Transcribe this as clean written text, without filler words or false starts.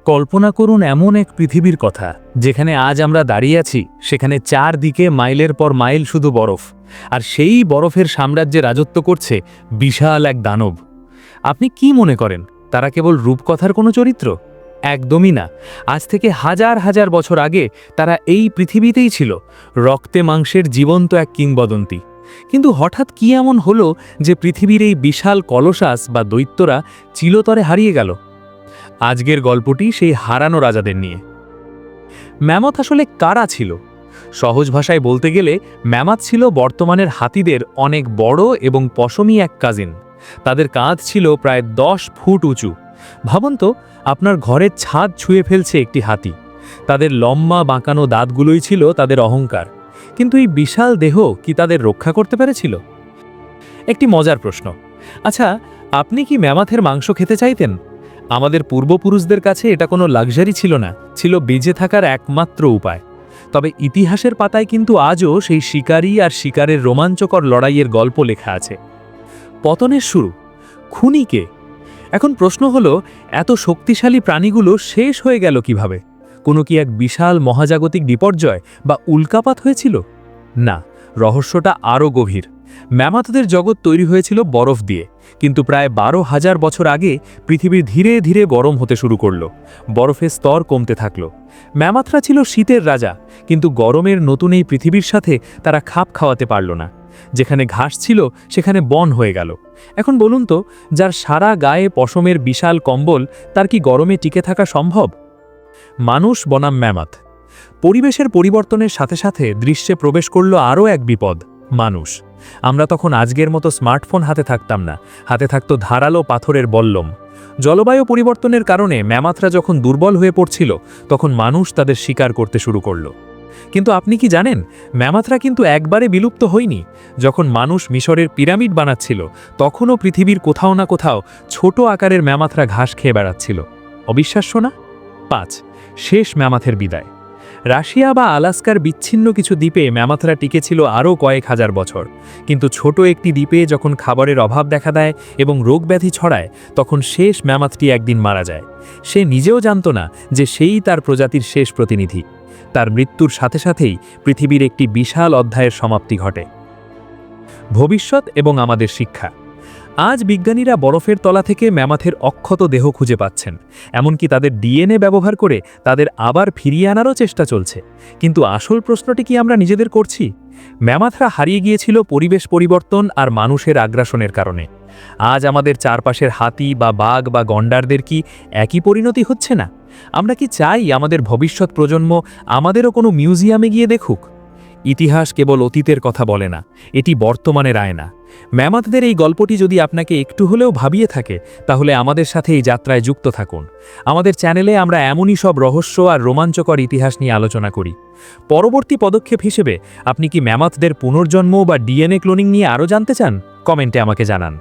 কল্পনা করুন এমন এক পৃথিবীর কথা যেখানে আজ আমরা দাঁড়িয়ে আছি, সেখানে চারদিকে মাইলের পর মাইল শুধু বরফ, আর সেই বরফের সাম্রাজ্যে রাজত্ব করছে বিশাল এক দানব। আপনি কি মনে করেন তারা কেবল রূপকথার কোনো চরিত্র? একদমই না। আজ থেকে হাজার হাজার বছর আগে তারা এই পৃথিবীতেই ছিল, রক্তে মাংসের জীবন্ত এক কিংবদন্তি। কিন্তু হঠাৎ কি এমন হলো যে পৃথিবীর এই বিশাল কলসাস বা দৈত্যরা চিরতরে হারিয়ে গেল? আজকের গল্পটি সেই হারানো রাজাদের নিয়ে। ম্যামথ আসলে কারা ছিল? সহজ ভাষায় বলতে গেলে ম্যামথ ছিল বর্তমানের হাতিদের অনেক বড় এবং পশমী এক কাজিন। তাদের কাঁধ ছিল প্রায় 10 ফুট উঁচু। ভাবুন তো, আপনার ঘরের ছাদ ছুঁয়ে ফেলছে একটি হাতি। তাদের লম্বা বাঁকানো দাঁতগুলোই ছিল তাদের অহংকার। কিন্তু এই বিশাল দেহ কি তাদের রক্ষা করতে পেরেছিল? একটি মজার প্রশ্ন। আচ্ছা, আপনি কি ম্যামথের মাংস খেতে চাইতেন? আমাদের পূর্বপুরুষদের কাছে এটা কোনো লাক্সারি ছিল না, ছিল বেঁচে থাকার একমাত্র উপায়। তবে ইতিহাসের পাতায় কিন্তু আজও সেই শিকারী আর শিকারের রোমাঞ্চকর লড়াইয়ের গল্প লেখা আছে। পতনের শুরু, খুনি কে? এখন প্রশ্ন হলো, এত শক্তিশালী প্রাণীগুলো শেষ হয়ে গেল কিভাবে? কোনো কি এক বিশাল মহাজাগতিক বিপর্যয় বা উল্কাপাত হয়েছিল? না, রহস্যটা আরও গভীর। ম্যামথদের জগৎ তৈরি হয়েছিল বরফ দিয়ে, কিন্তু প্রায় 12,000 বছর আগে পৃথিবী ধীরে ধীরে গরম হতে শুরু করল। বরফের স্তর কমতে থাকল। ম্যামথরা ছিল শীতের রাজা, কিন্তু গরমের নতুন এই পৃথিবীর সাথে তারা খাপ খাওয়াতে পারল না। যেখানে ঘাস ছিল সেখানে বন হয়ে গেল। এখন বলুন তো, যার সারা গায়ে পশমের বিশাল কম্বল, তার কি গরমে টিকে থাকা সম্ভব? মানুষ বনাম ম্যামথ। পরিবেশের পরিবর্তনের সাথে সাথে দৃশ্যে প্রবেশ করল আরও এক বিপদ, মানুষ। আমরা তখন আজকের মতো স্মার্টফোন হাতে থাকতাম না, হাতে থাকতো ধারালো পাথরের বল্লম। জলবায়ু পরিবর্তনের কারণে ম্যামথরা যখন দুর্বল হয়ে পড়ছিল, তখন মানুষ তাদের শিকার করতে শুরু করল। কিন্তু আপনি কি জানেন, ম্যামথরা কিন্তু একবারে বিলুপ্ত হয়নি। যখন মানুষ মিশরের পিরামিড বানাচ্ছিল, তখনও পৃথিবীর কোথাও না কোথাও ছোট আকারের ম্যামথরা ঘাস খেয়ে বেড়াচ্ছিল। অবিশ্বাস্য না? 5. শেষ ম্যামথের বিদায়। রাশিয়া বা আলাস্কার বিচ্ছিন্ন কিছু দ্বীপে ম্যামথরা টিকেছিল আরও কয়েক হাজার বছর। কিন্তু ছোট একটি দ্বীপে যখন খাবারের অভাব দেখা দেয় এবং রোগব্যাধি ছড়ায়, তখন শেষ ম্যামথটি একদিন মারা যায়। সে নিজেও জানত না যে সেই তার প্রজাতির শেষ প্রতিনিধি। তার মৃত্যুর সাথে সাথেই পৃথিবীর একটি বিশাল অধ্যায়ের সমাপ্তি ঘটে। ভবিষ্যৎ এবং আমাদের শিক্ষা। আজ বিজ্ঞানীরা বরফের তলা থেকে ম্যামথের অক্ষত দেহ খুঁজে পাচ্ছেন। এমনকি তাদের ডিএনএ ব্যবহার করে তাদের আবার ফিরিয়ে আনারও চেষ্টা চলছে। কিন্তু আসল প্রশ্নটি কি আমরা নিজেদের করছি? ম্যামথরা হারিয়ে গিয়েছিল পরিবেশ পরিবর্তন আর মানুষের আগ্রাসনের কারণে। আজ আমাদের চারপাশের হাতি বা বাঘ বা গন্ডারদের কি একই পরিণতি হচ্ছে না? আমরা কি চাই আমাদের ভবিষ্যৎ প্রজন্ম আমাদেরও কোনো মিউজিয়ামে গিয়ে দেখুক? ইতিহাস কেবল অতীতের কথা বলে না, এটি বর্তমানের আয়না। ম্যামথদের এই গল্পটি যদি আপনাকে একটু হলেও ভাবিয়ে থাকে, তাহলে আমাদের সাথে এই যাত্রায় যুক্ত থাকুন। আমাদের চ্যানেলে আমরা এমনই সব রহস্য আর রোমাঞ্চকর ইতিহাস নিয়ে আলোচনা করি। পরবর্তী পদক্ষেপ হিসেবে আপনি কি ম্যামথদের পুনর্জন্ম বা ডিএনএ ক্লোনিং নিয়ে আরও জানতে চান? কমেন্টে আমাকে জানান।